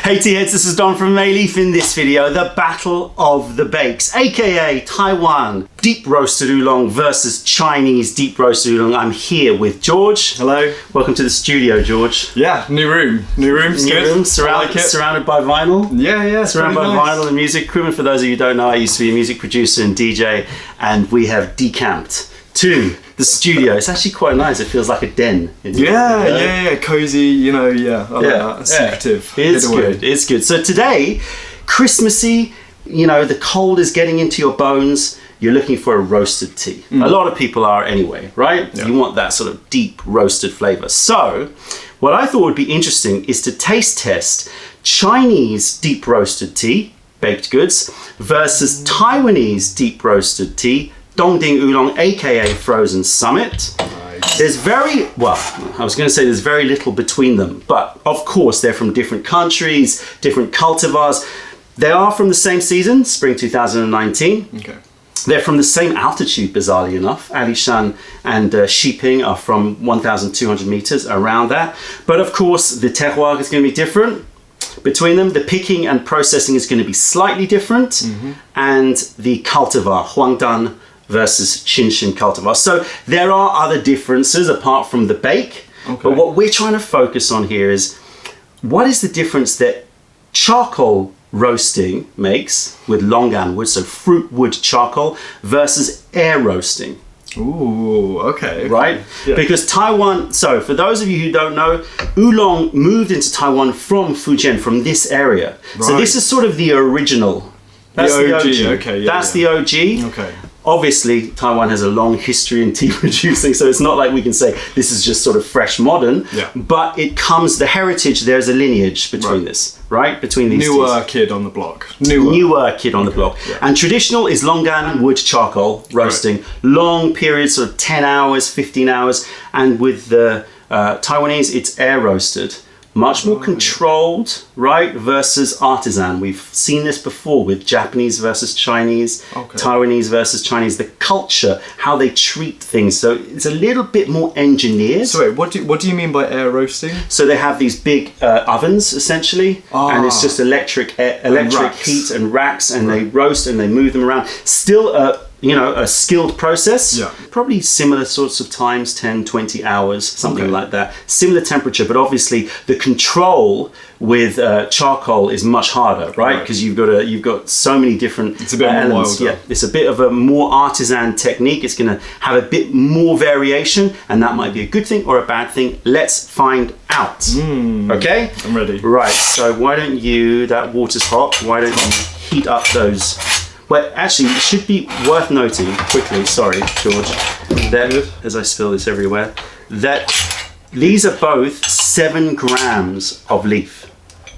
Hey tea heads, this is Don from Mayleaf. In this video, the Battle of the Bakes, aka Taiwan deep roasted oolong versus Chinese deep roasted oolong. I'm here with George. Hello. Welcome to the studio, George. Yeah, new room, surrounded by vinyl. Yeah, Surrounded by vinyl and music equipment. For those of you who don't know, I used to be a music producer and DJ, and we have decamped to the studio. It's actually quite nice. It feels like a den. Yeah, cozy. I like that. Secretive. It's good. So today, Christmassy. The cold is getting into your bones. You're looking for a roasted tea. A lot of people are anyway, right? Yeah. You want that sort of deep roasted flavor. So what I thought would be interesting is to taste test Chinese deep roasted tea, baked goods, versus Taiwanese deep roasted tea, Dongding Oolong, aka Frozen Summit. Nice. There's very little between them, but of course they're from different countries, different cultivars. They are from the same season, spring 2019. Okay. They're from the same altitude, bizarrely enough. Alishan and Shiping are from 1,200 meters, around that. But of course, the terroir is going to be different between them. The picking and processing is going to be slightly different. And the cultivar, Huangdan versus Qinshin cultivar. So there are other differences apart from the bake. Okay. But what we're trying to focus on here is, what is the difference that charcoal roasting makes with Longan wood, so fruit wood charcoal, versus air roasting? Ooh, okay. Right? Yeah. Because Taiwan, so for those of you who don't know, oolong moved into Taiwan from Fujian, from this area. Right. So this is sort of the original. That's the OG. Okay, yeah, that's the OG. Okay. Obviously, Taiwan has a long history in tea producing, so it's not like we can say this is just sort of fresh modern. Yeah. But it comes, the heritage, there's a lineage between this, right? Between these newer teas. Kid on the block. Newer kid on the block. Yeah. And traditional is Longan wood charcoal roasting. Right. Long periods, sort of 10 hours, 15 hours. And with the Taiwanese, it's air roasted. Much more controlled, right, versus artisan. We've seen this before with Japanese versus Chinese, Taiwanese versus Chinese. The culture, how they treat things. So it's a little bit more engineered. So wait, what do you mean by air roasting? So they have these big ovens, essentially, and it's just electric heat and racks, and they roast and they move them around. Still a skilled process. Yeah. Probably similar sorts of times, 10, 20 hours, something like that. Similar temperature, but obviously the control with charcoal is much harder, right? Because you've got so many different it's a bit elements. More yeah, it's a bit of a more artisan technique. It's going to have a bit more variation, and that might be a good thing or a bad thing. Let's find out. Okay? I'm ready. Right, so why don't you, that water's hot, why don't you heat up those. Well, actually, it should be worth noting quickly, sorry, George, that, as I spill this everywhere, that these are both 7 grams of leaf,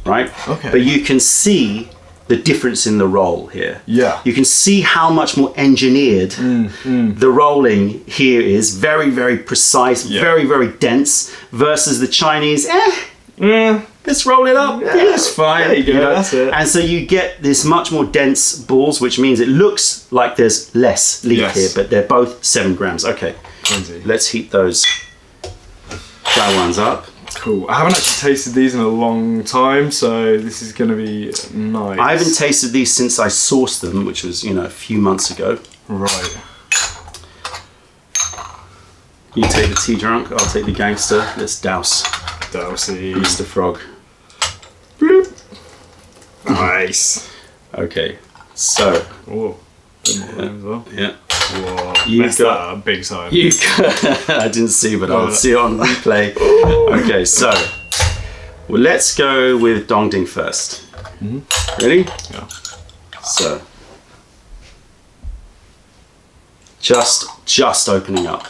right? Okay. But you can see the difference in the roll here. Yeah. You can see how much more engineered the rolling here is. Very, very precise, very, very dense, versus the Chinese, let's roll it up. Yeah, it's fine. There you go. That's it. And so you get this much more dense balls, which means it looks like there's less leaf here, but they're both 7 grams. Okay. Crazy. Let's heat those flour ones up. Cool. I haven't actually tasted these in a long time, so this is going to be nice. I haven't tasted these since I sourced them, which was, a few months ago. Right. You take the tea drunk, I'll take the gangster. Let's douse. Dousey. Mr. Frog. Bloop. Nice. Okay, so. Oh, as well. Yeah. Whoa, you've got that big time. I didn't see, but I'll see it on replay. Okay, so let's go with Dongding first. Ready? Yeah. So just opening up.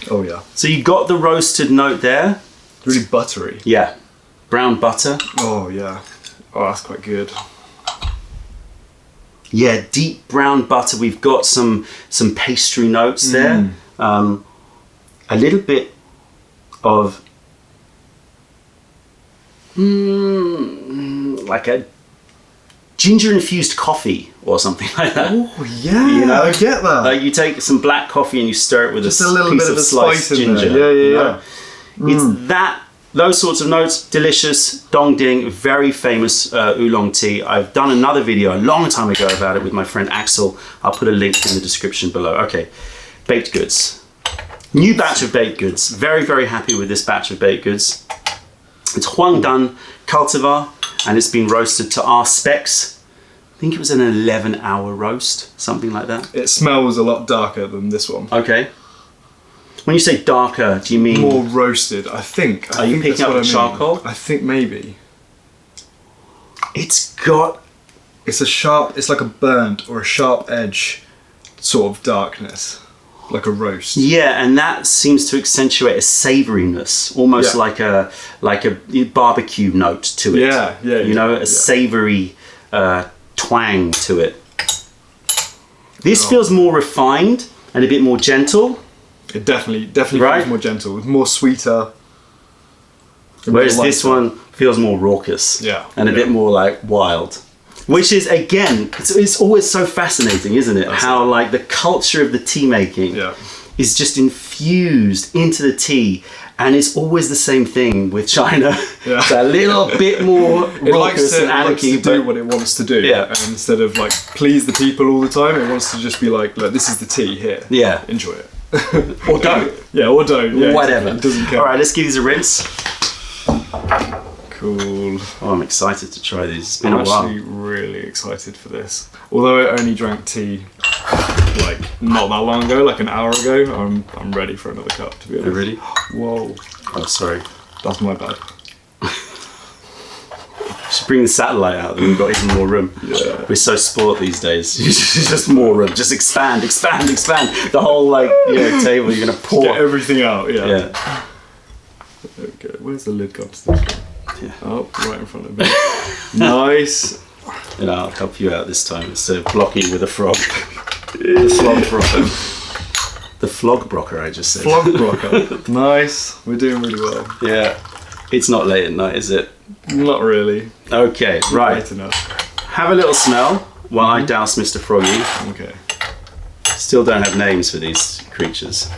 Oh yeah. So you got the roasted note there. Really buttery. Yeah. Brown butter. Oh yeah. Oh, that's quite good. Yeah, deep brown butter. We've got some pastry notes there. A little bit of like a ginger infused coffee or something like that. Oh yeah, I get that. Like you take some black coffee and you stir it with just a little piece bit of sliced spice in ginger. there. Yeah. It's that those sorts of notes, delicious. Dong Ding, very famous oolong tea. I've done another video a long time ago about it with my friend Axel. I'll put a link in the description below. Okay, baked goods. New batch of baked goods. Very, very happy with this batch of baked goods. It's Huangdan cultivar, and it's been roasted to our specs. I think it was an 11-hour roast, something like that. It smells a lot darker than this one. Okay. When you say darker, do you mean more roasted? I think. Are you picking up the charcoal? I think maybe. It's got. It's a sharp. It's like a burnt or a sharp edge, sort of darkness, like a roast. Yeah, and that seems to accentuate a savouriness, almost like a barbecue note to it. Yeah, yeah. You know, a savoury twang to it. This feels more refined and a bit more gentle. It definitely right? feels more gentle. It's more sweeter. Whereas this one feels more raucous. Yeah. And a bit more like wild. Which is, again, it's always so fascinating, isn't it? How like the culture of the tea making is just infused into the tea. And it's always the same thing with China. Yeah. It's a little bit more raucous and anarchy. It likes to do what it wants to do. Yeah. And instead of like please the people all the time, it wants to just be like, look, this is the tea here. Yeah. Enjoy it. Or don't. Yeah, or don't. Yeah, whatever. It doesn't care. All right, let's give these a rinse. Cool. Oh, I'm excited to try these. It's been a while. I'm actually really excited for this. Although I only drank tea like not that long ago, like an hour ago, I'm ready for another cup, to be honest. Oh, really? Whoa. Oh, sorry. That's my bad. Should bring the satellite out, then we've got even more room. Yeah. We're so spoiled these days. Just more room. Just expand. The whole table. You're gonna pour. Get everything out. Yeah. Yeah. Okay. Where's the lid gone to this one? Yeah. Oh, right in front of me. Nice. And I'll help you out this time instead of blocking you with a frog. The flog brocker. The flog brocker, I just said. Flog brocker. Nice. We're doing really well. Yeah. It's not late at night, is it? Not really. Okay, right. Late enough. Have a little smell while I douse Mr. Froggy. Okay. Still don't have names for these creatures.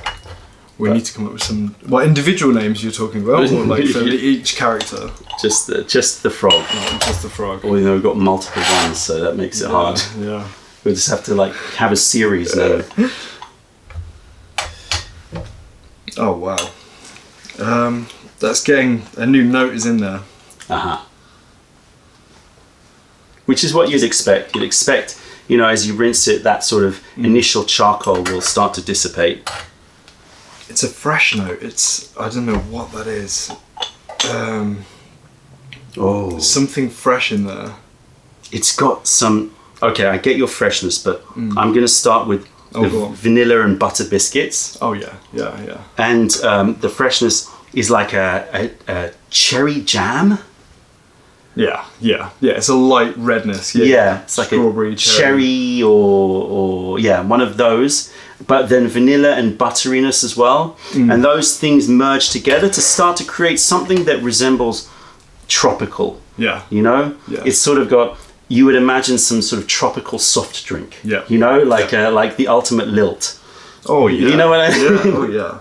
We need to come up with some. What individual names you're talking about, or like for each character? Just the frog. Oh, just the frog. Well, we've got multiple ones, so that makes it hard. Yeah. We'll just have to have a series now. Oh wow. That's getting a new note is in there. Which is what you'd expect. You'd expect, as you rinse it, that sort of initial charcoal will start to dissipate. It's a fresh note. I don't know what that is. Something fresh in there. It's got some. Okay, I get your freshness, but I'm going to start with the vanilla and butter biscuits. Oh yeah. And the freshness is like a cherry jam. Yeah. It's a light redness. Yeah, it's like strawberry, a cherry or one of those. But then vanilla and butteriness as well. And those things merge together to start to create something that resembles tropical. Yeah. Yeah. It's sort of got, you would imagine some sort of tropical soft drink. Yeah. Like the ultimate lilt. Oh yeah. You know what I mean? Yeah. Oh yeah.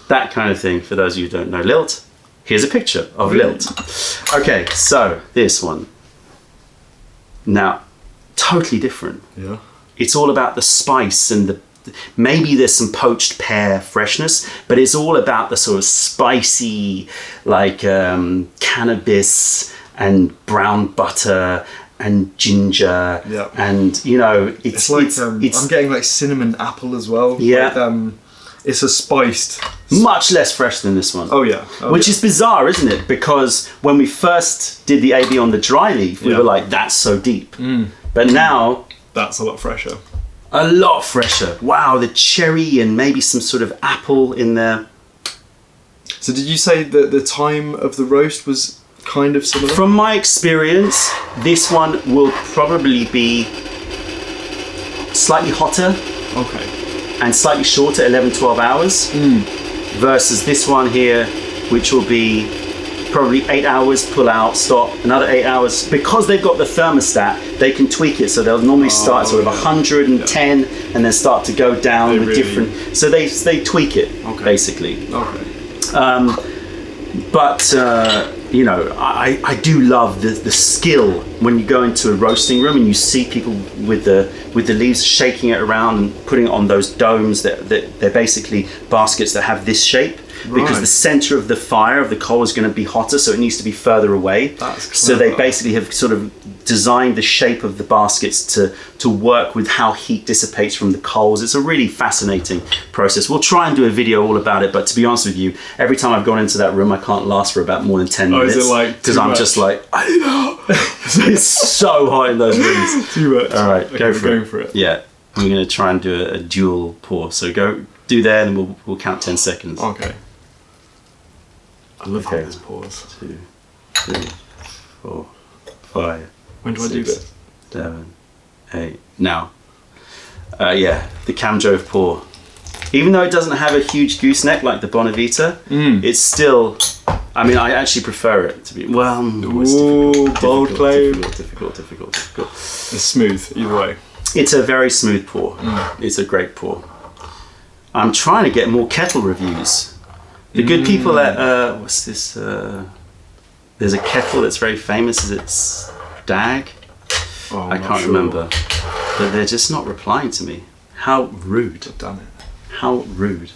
That kind of thing, for those of you who don't know lilt. Here's a picture of lilt. Okay, so this one. Now, totally different. Yeah. It's all about the spice and maybe there's some poached pear freshness, but it's all about the sort of spicy, cannabis and brown butter and ginger. Yeah. And it's like I'm getting like cinnamon apple as well. Yeah. It's a spiced. Much less fresh than this one. Oh yeah. Which is bizarre, isn't it? Because when we first did the AB on the dry leaf, we were like, that's so deep. But now... That's a lot fresher. A lot fresher. Wow, the cherry and maybe some sort of apple in there. So did you say that the time of the roast was kind of similar? From my experience, this one will probably be slightly hotter. Okay. And slightly shorter, 11-12 hours, versus this one here, which will be probably 8 hours, pull out, stop, another 8 hours. Because they've got the thermostat, they can tweak it, so they'll normally start at sort of 110 and then start to go down with different. So they tweak it, basically. Okay. But you know, I do love the skill when you go into a roasting room and you see people with the leaves shaking it around and putting it on those domes that they're basically baskets that have this shape. Because the center of the fire of the coal is going to be hotter, so it needs to be further away. That's clever. So they basically have sort of designed the shape of the baskets to work with how heat dissipates from the coals. It's a really fascinating process. We'll try and do a video all about it, but to be honest with you, every time I've gone into that room, I can't last for about more than 10 minutes. Is it like because I'm just like, I know. It's so hot in those rooms. Too much. All right, Okay, go for going for it. Yeah, I'm going to try and do a dual pour. So go do there, and we'll count 10 seconds. Okay. I love how this pours. 2, 3, 4, 5. When do I do this? 7, 8. Now. Yeah, the Camjove pour. Even though it doesn't have a huge gooseneck like the Bonavita, it's still. I mean, I actually prefer it to be. Well, it's bold claim. Difficult. It's smooth either way. It's a very smooth pour. It's a great pour. I'm trying to get more kettle reviews. The good people at what's this? There's a kettle that's very famous. Is it Stag? Oh, I can't remember. But they're just not replying to me. How rude! Damn it! How rude.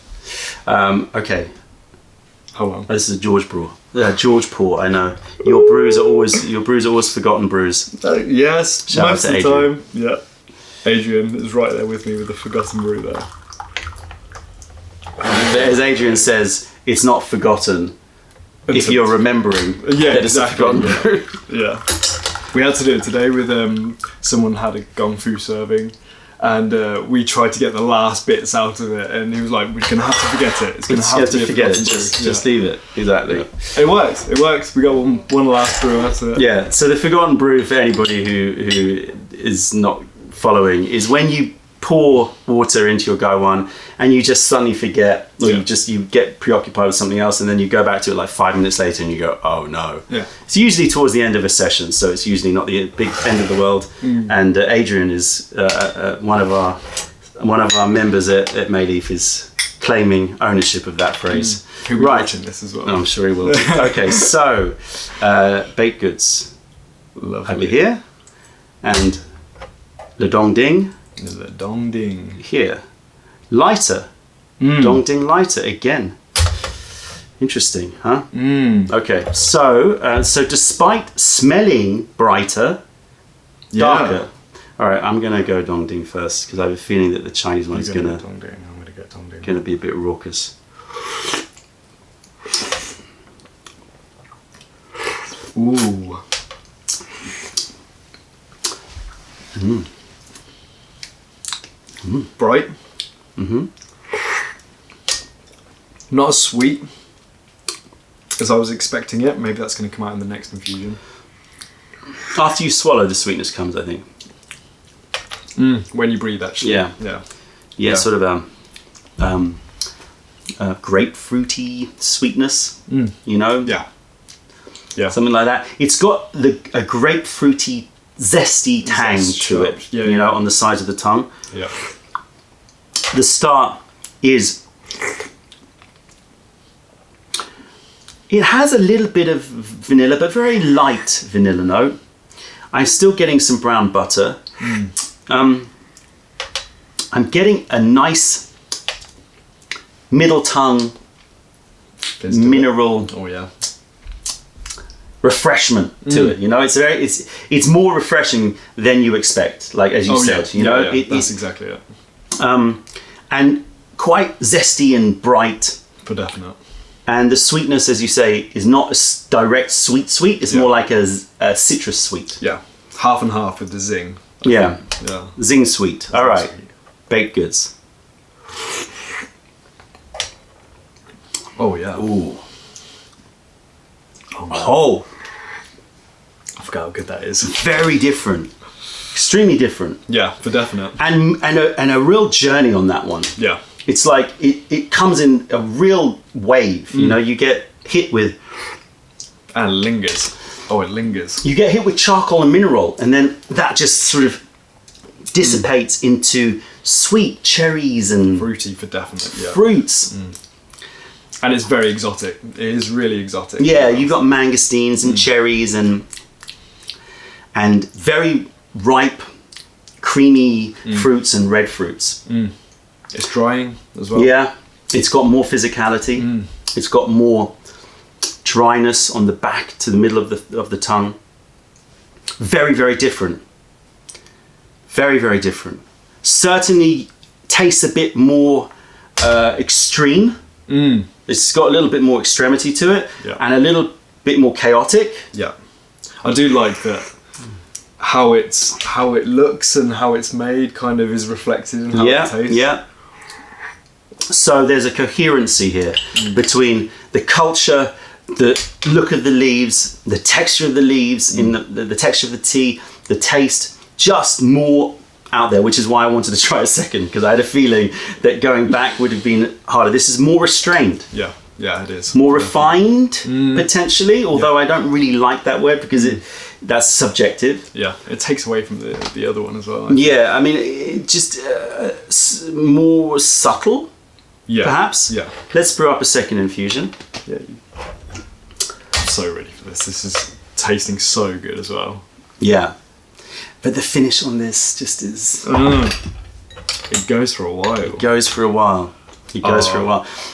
Okay. Hold on. This is a George brew. George pour. I know your brews are always forgotten brews. Yes, Shout most out of to the Adrian. time. Yeah. Adrian is right there with me with the forgotten brew there. But as Adrian says, it's not forgotten if you're remembering that it's a forgotten brew. Yeah. We had to do it today with someone had a gong fu serving, and we tried to get the last bits out of it, and he was like, "We're gonna have to forget it. It's gonna have to be forget it. forgotten brew." Just leave it. Exactly. Yeah. It works. It works. We got one last brew. That's it. Yeah. So the forgotten brew, for anybody who is not following, is when you pour water into your gaiwan and you just suddenly forget, or you get preoccupied with something else, and then you go back to it like 5 minutes later and you go, oh no. Yeah. It's usually towards the end of a session, so it's usually not the big end of the world. And Adrian is one of our members at Mayleaf is claiming ownership of that phrase. He'll be watching this as well. I'm sure he will. Okay, so baked goods Lovely. over here, and le dong ding The dong ding. here. Lighter. Dong ding lighter again. Interesting, huh? Okay, so despite smelling brighter, darker. All right, I'm gonna go dong ding first because I have a feeling that the Chinese one is gonna dong ding. I'm gonna get dong ding. gonna be a bit raucous. Ooh. Bright. Not as sweet as I was expecting it. Maybe that's going to come out in the next infusion. After you swallow, the sweetness comes, I think. When you breathe, actually. Yeah, sort of grapefruity sweetness. You know. Yeah. Something like that. It's got a grapefruity, zesty tang to it. You know, on the sides of the tongue. Yeah. The start is. It has a little bit of vanilla, but very light vanilla note. I'm still getting some brown butter. I'm getting a nice middle tongue mineral refreshment to it. You know, it's more refreshing than you expect. Like as you said, you know, that's exactly it. And quite zesty and bright. For definite. And the sweetness, as you say, is not a sdirect sweet. It's more like a citrus sweet. Yeah, half and half with the zing. Yeah. Yeah. Zing sweet. All right. Sweet. Baked goods. Oh yeah. Ooh. Oh. I forgot how good that is. Very different. Extremely different. Yeah, for definite. And a real journey on that one. Yeah. It's like it comes in a real wave. You know, you get hit with. And it lingers. Oh, it lingers. You get hit with charcoal and mineral, and then that just sort of dissipates into sweet cherries and Fruity for definite. Yeah. fruits. And it's very exotic. It is really exotic. Yeah, you've got mangosteens and cherries and very ripe, creamy fruits and red fruits. It's drying as well. Yeah, it's got more physicality. It's got more dryness on the back to the middle of the tongue. Very, very different. Very, very different. Certainly tastes a bit more extreme. It's got a little bit more extremity to it, and a little bit more chaotic. Yeah, I do like that. How it looks and how it's made kind of is reflected in how it tastes. Yeah. So there's a coherency here between the culture, the look of the leaves, the texture of the leaves, in the texture of the tea, the taste, just more out there, which is why I wanted to try a second, because I had a feeling that going back would have been harder. This is more restrained. Yeah, it is. More refined, potentially, although I don't really like that word because that's subjective. Yeah, it takes away from the other one as well. I mean, it just more subtle, perhaps. Yeah. Let's brew up a second infusion. Yeah. I'm so ready for this. This is tasting so good as well. Yeah. But the finish on this just is... It goes for a while. It goes for a while.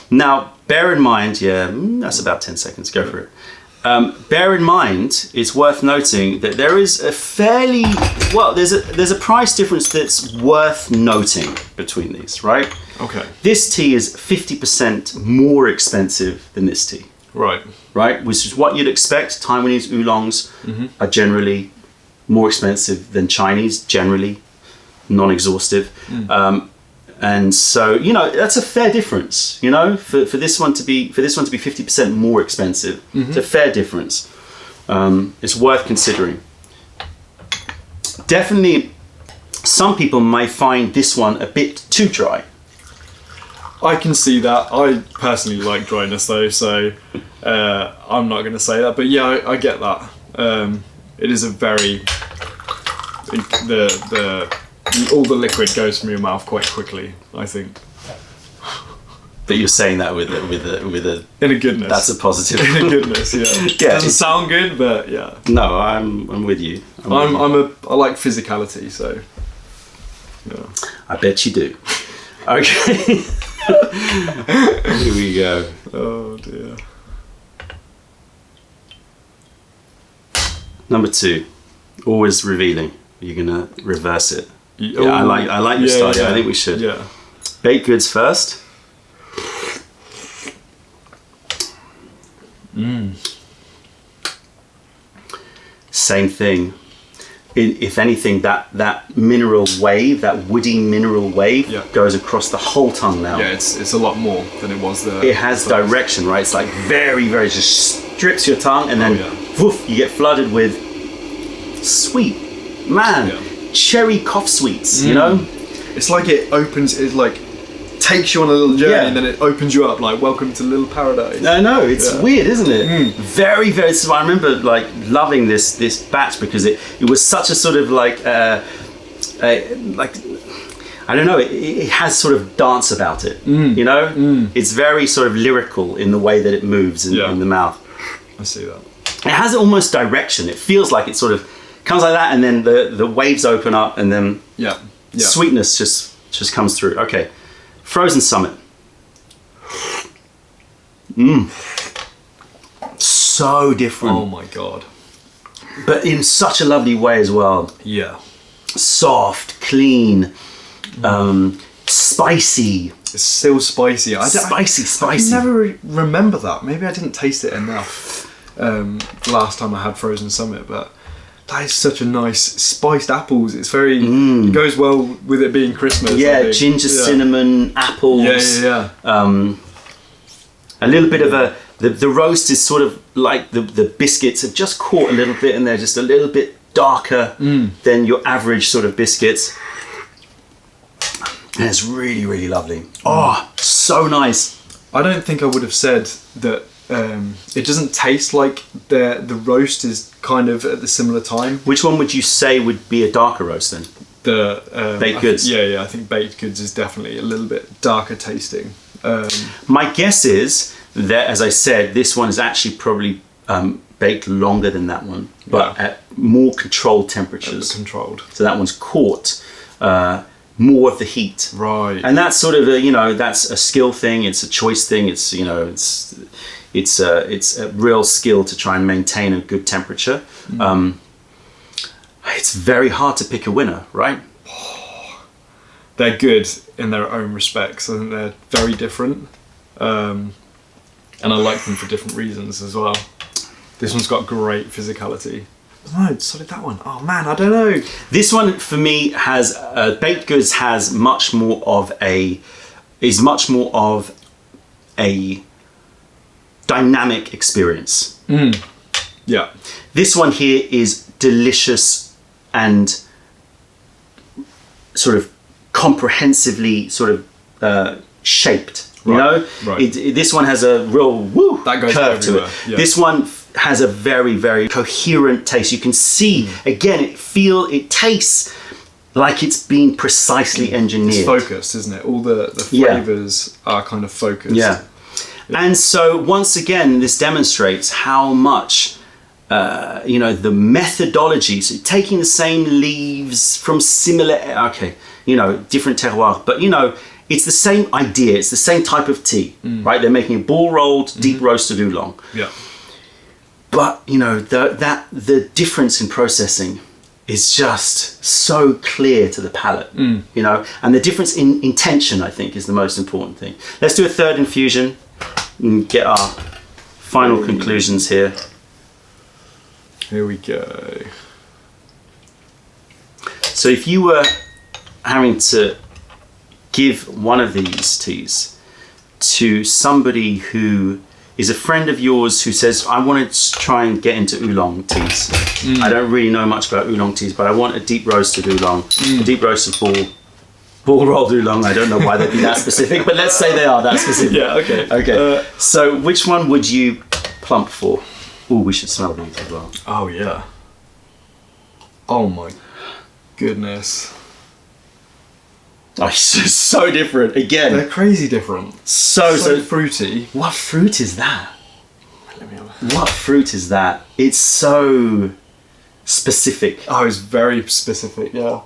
Now, bear in mind, that's about 10 seconds. Go for it. Bear in mind, it's worth noting that there is a fairly... Well, there's a price difference that's worth noting between these, right? Okay. This tea is 50% more expensive than this tea. Right. Right? Which is what you'd expect. Taiwanese oolongs are generally more expensive than Chinese, generally non-exhaustive. And so, that's a fair difference, for this one to be 50% more expensive. It's a fair difference. It's worth considering. Definitely, some people may find this one a bit too dry. I can see that. I personally like dryness though, so I'm not going to say that. But yeah, I get that. It is a very all the liquid goes from your mouth quite quickly, I think. But you're saying that with a in a goodness. That's a positive. In a goodness, yeah. It doesn't sound good, but yeah. No, I'm with you. I like physicality, so yeah. I bet you do. Okay. Here we go. Oh dear. Number 2, always revealing. You're gonna reverse it. I like your style. Yeah. I think we should. Yeah. Baked goods first. Same thing. If anything, that mineral wave, that woody mineral wave, goes across the whole tongue now. Yeah, it's a lot more than it was there. It has direction, right? It's like very, very, just strips your tongue, and then woof, you get flooded with sweet, cherry cough sweets, It's like it opens, it like takes you on a little journey and then it opens you up like welcome to little paradise. I know, it's weird, isn't it? Very, very, so I remember like loving this batch because it was such a sort of like I don't know, it has sort of dance about it, It's very sort of lyrical in the way that it moves in the mouth. I see that. It has almost direction. It feels like it sort of comes like that and then the waves open up and then sweetness just comes through. Okay. Frozen Summit. So different. Oh my god. But in such a lovely way as well. Yeah. Soft, clean, spicy. It's still spicy. Spicy. I never remember that. Maybe I didn't taste it enough last time I had Frozen Summit, but that is such a nice spiced apples. It's very it goes well with it being Christmas. Yeah, ginger, cinnamon, apples. Yeah. A little bit of the roast is sort of like the biscuits have just caught a little bit and they're just a little bit darker than your average sort of biscuits. And it's really, really lovely. Oh, so nice. I don't think I would have said that it doesn't taste like the roast is kind of at the similar time. Which one would you say would be a darker roast then? The baked goods. I think baked goods is definitely a little bit darker tasting. My guess is There, as I said, this one is actually probably baked longer than that one, but at more controlled temperatures. Controlled. So that one's caught more of the heat. Right. And that's sort of a, you know, that's a skill thing. It's a choice thing. It's, you know, it's a real skill to try and maintain a good temperature. It's very hard to pick a winner, right? They're good in their own respects. I think they're very different. And I like them for different reasons as well. This one's got great physicality. No, sorry, that one. Oh man, I don't know. This one for me has baked goods has much more of a dynamic experience. Yeah. This one here is delicious and sort of comprehensively sort of shaped. You know, this one has a real that goes curve to it. Yeah. This one has a very, very coherent taste. You can see again, it tastes like it's been precisely engineered. It's focused, isn't it? All the flavors are kind of focused. Yeah. And so once again, this demonstrates how much you know, the methodology. So taking the same leaves from similar, you know, different terroirs, but you know, it's the same idea. It's the same type of tea, right? They're making a ball rolled, deep roasted oolong. Yeah. But you know, the difference in processing is just so clear to the palate, you know, and the difference in intention, I think, is the most important thing. Let's do a third infusion and get our final conclusions here. Here we go. So if you were having to give one of these teas to somebody who is a friend of yours who says, I want to try and get into oolong teas. I don't really know much about oolong teas, but I want a deep roasted oolong, a deep roasted ball rolled oolong. I don't know why they'd be that specific, but let's say they are that specific. Yeah, okay. Okay. So which one would you plump for? Oh, we should smell these as well. Oh yeah. Oh my goodness. Oh, it's just so different. Again, They're crazy different. So fruity. What fruit is that? Let me have What fruit is that? It's so specific. Oh, it's very specific, yeah.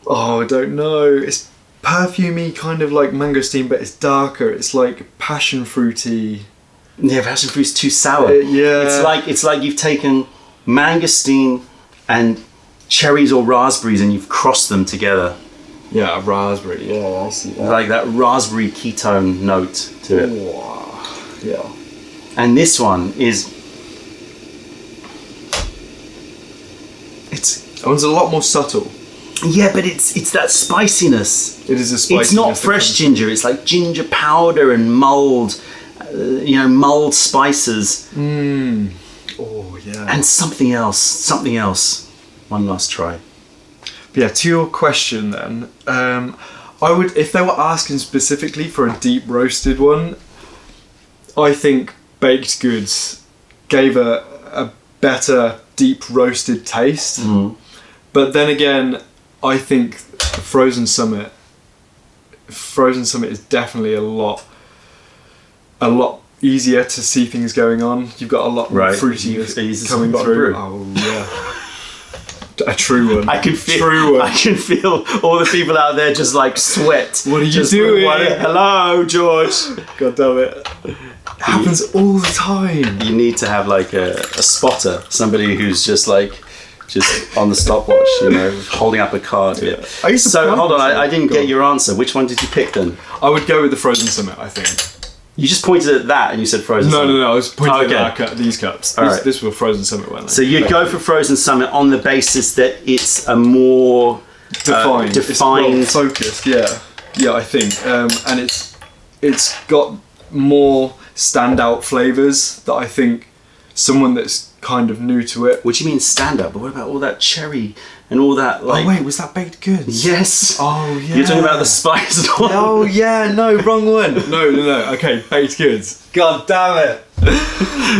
Oh, I don't know. It's perfumey, kind of like mangosteen, but it's darker. It's like passion fruity. Yeah, passion fruit's too sour. Yeah. It's like you've taken mangosteen and cherries or raspberries and you've crossed them together. Yeah, raspberry. Yeah, I see that. Like that raspberry ketone note to it. Wow. Yeah. And this one is... That one's a lot more subtle. Yeah, but it's that spiciness. It is a spiciness. It's not fresh ginger. It's like ginger powder and mulled, you know, mulled spices. Oh yeah. And something else. One last try. But yeah, to your question then, I would, if they were asking specifically for a deep roasted one, I think baked goods gave a better deep roasted taste. But then again, I think Frozen Summit is definitely a lot easier to see things going on. You've got a lot more fruitiness coming through. Oh yeah. A true one. I can feel all the people out there just like sweat. What are you doing? Hello, George. God damn it. It happens all the time. You need to have like a spotter, somebody who's just on the stopwatch, you know, holding up a card. Yeah. So hold on, I didn't get your answer. Which one did you pick then? I would go with the Frozen Summit, I think. You just pointed at that and you said Frozen Summit. No, I was pointing at these cups. This was Frozen Summit one. So you'd go for Frozen Summit on the basis that it's a more defined. It's more focused, yeah. Yeah, I think. And it's got more standout flavours that I think someone that's kind of new to it. What do you mean standout? But what about all that cherry and all that like... Oh wait, was that baked goods? Yes. Oh yeah. You're talking about the spiced one. Oh yeah, no, wrong one. No. Okay, baked goods. God damn it.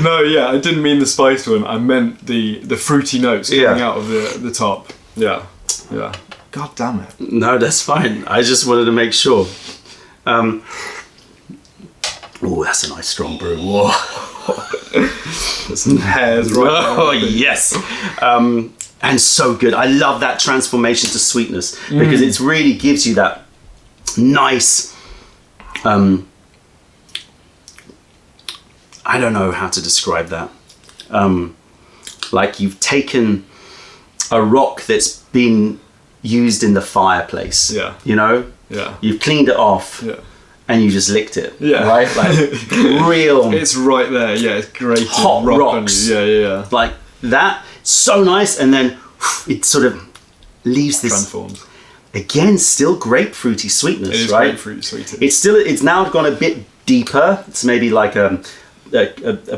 No, yeah, I didn't mean the spiced one. I meant the fruity notes coming out of the top. Yeah. God damn it. No, that's fine. I just wanted to make sure. Oh, that's a nice strong brew. Whoa. There's some hairs right Oh, yes. And so good. I love that transformation to sweetness because it really gives you that nice, I don't know how to describe that. Like you've taken a rock that's been used in the fireplace. Yeah. You know? Yeah. You've cleaned it off. Yeah. And you just licked it. Yeah. Right? Like real. It's right there. Yeah, it's great. Hot rock rocks. On you. Yeah. Like that. So nice. And then it sort of leaves this. Transforms. Again, still grapefruity sweetness, It is right? grapefruit sweet. It's now gone a bit deeper. It's maybe like a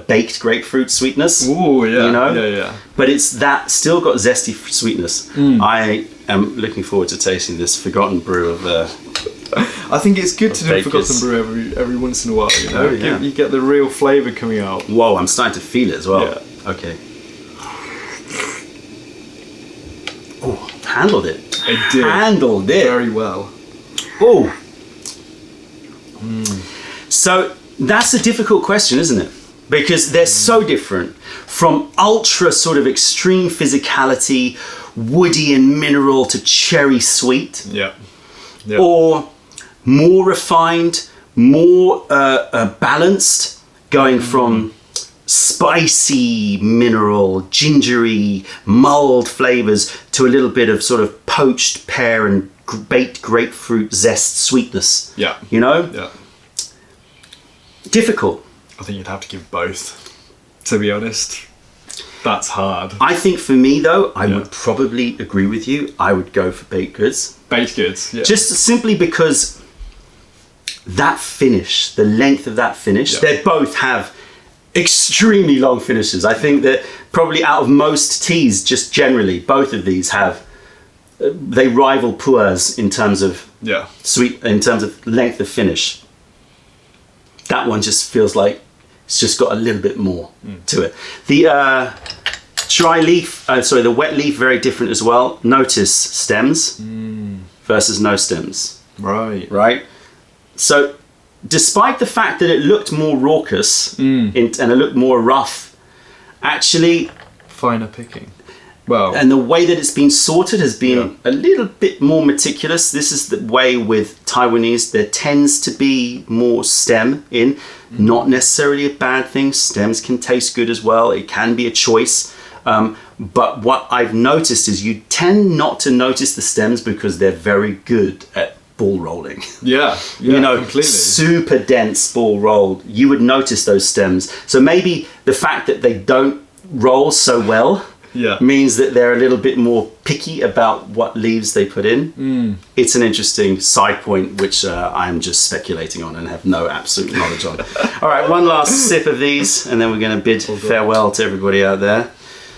baked grapefruit sweetness. Ooh, yeah. You know? Yeah. But it's that still got zesty sweetness. I am looking forward to tasting this forgotten brew of I think it's good to do a bakers. forgotten brew every once in a while, you know? Oh, yeah. You get the real flavour coming out. Whoa, I'm starting to feel it as well. Yeah. Okay. Oh, handled it. It did. Handled it. Very well. Oh. So that's a difficult question, isn't it? Because they're so different from ultra sort of extreme physicality, woody and mineral to cherry sweet, Yeah. or more refined, more balanced, going from spicy mineral, gingery, mulled flavors to a little bit of sort of poached pear and baked grapefruit zest sweetness. Yeah. You know? Yeah. Difficult. I think you'd have to give both, to be honest. That's hard. I think for me though, I Yeah. would probably agree with you. I would go for baked goods. Baked goods, yeah. Just simply because that finish, the length of that finish, Yeah. they both have extremely long finishes. I think that probably out of most teas, just generally, both of these have, they rival pu'ers in terms of Yeah. sweet, in terms of length of finish. That one just feels like it's just got a little bit more to it. The the wet leaf, very different as well. Notice stems versus no stems, Right. right? So despite the fact that it looked more raucous and it looked more rough, actually, Finer picking. Well, and the way that it's been sorted has been a little bit more meticulous. This is the way with Taiwanese. There tends to be more stem in. Not necessarily a bad thing. Stems can taste good as well. It can be a choice. But what I've noticed is you tend not to notice the stems because they're very good at ball rolling. yeah, You know, completely. super dense ball rolled. You would notice those stems. So maybe the fact that they don't roll so well means that they're a little bit more picky about what leaves they put in. It's an interesting side point which I'm just speculating on and have no absolute knowledge on. All right, one last sip of these and then we're going to bid farewell to everybody out there.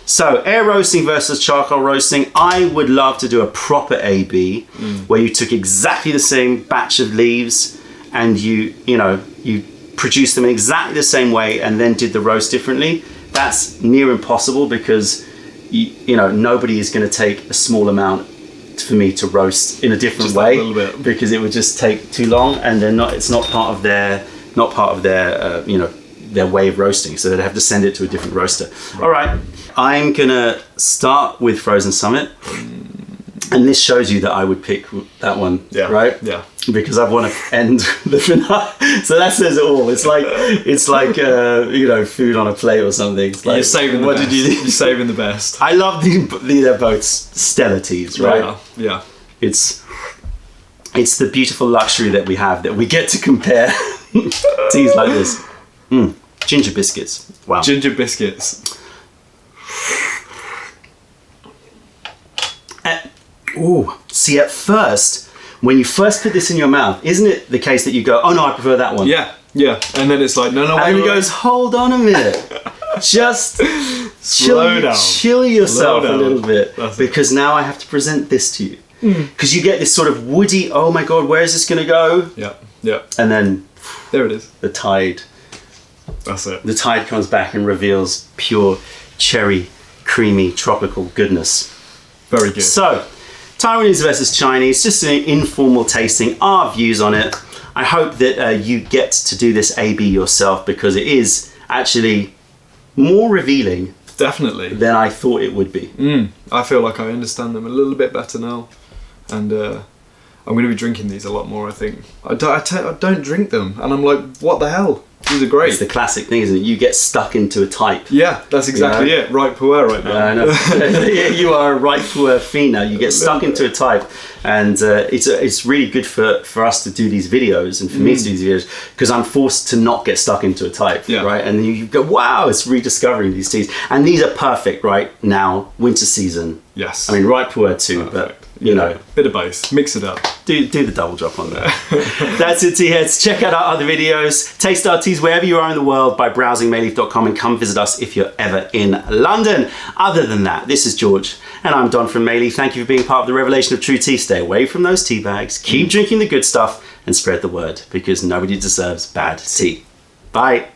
So air roasting versus charcoal roasting. I would love to do a proper A/B where you took exactly the same batch of leaves and you produced them in exactly the same way and then did the roast differently. That's near impossible because nobody is going to take a small amount for me to roast in a different Just way a little bit. because it would just take too long and it's not part of their their way of roasting, so they'd have to send it to a different roaster. All right, I'm gonna start with Frozen Summit, and this shows you that I would pick that one, right? Yeah. Because I want to end the finale. So that says it all. It's like food on a plate or something. It's like, You're saving the what best. did you do? You're saving the best. I love they're both stellar teas, right? Yeah. It's the beautiful luxury that we have that we get to compare teas like this. Ginger biscuits. Wow. Ginger biscuits. See, at first, when you first put this in your mouth, isn't it the case that you go, oh no, I prefer that one? Yeah. And then it's like, no, And he goes, hold on a minute. Just Slow down. chill yourself Slow down. a little bit. That's because now I have to present this to you. Because you get this sort of woody, oh my God, where is this going to go? Yeah. And then There it is. the tide That's it. the tide comes back and reveals pure cherry, creamy, tropical goodness. Very good. So, Taiwanese versus Chinese, just an informal tasting, our views on it. I hope that you get to do this AB yourself, because it is actually more revealing Definitely. than I thought it would be. I feel like I understand them a little bit better now, and I'm going to be drinking these a lot more, I think. I don't drink them, and I'm like, what the hell? These are great. It's the classic thing, isn't it? You get stuck into a type. Yeah, that's exactly it. Right puer right now. I know. You are a right puer fiend now. You get stuck into a type, and it's really good for us to do these videos, and for me to do these videos, because I'm forced to not get stuck into a type, right? And then you go, wow, it's rediscovering these teas. And these are perfect right now, winter season. Yes. I mean, right puer too, but you know. Bit of both. Mix it up. Do the double drop on there. That's it, tea heads. Check out our other videos. Taste our teas wherever you are in the world by browsing mayleaf.com, and come visit us if you're ever in London. Other than that, this is George and I'm Don from Mayleaf. Thank you for being part of the revelation of true tea. Stay away from those tea bags. Keep drinking the good stuff and spread the word, because nobody deserves bad tea. Bye.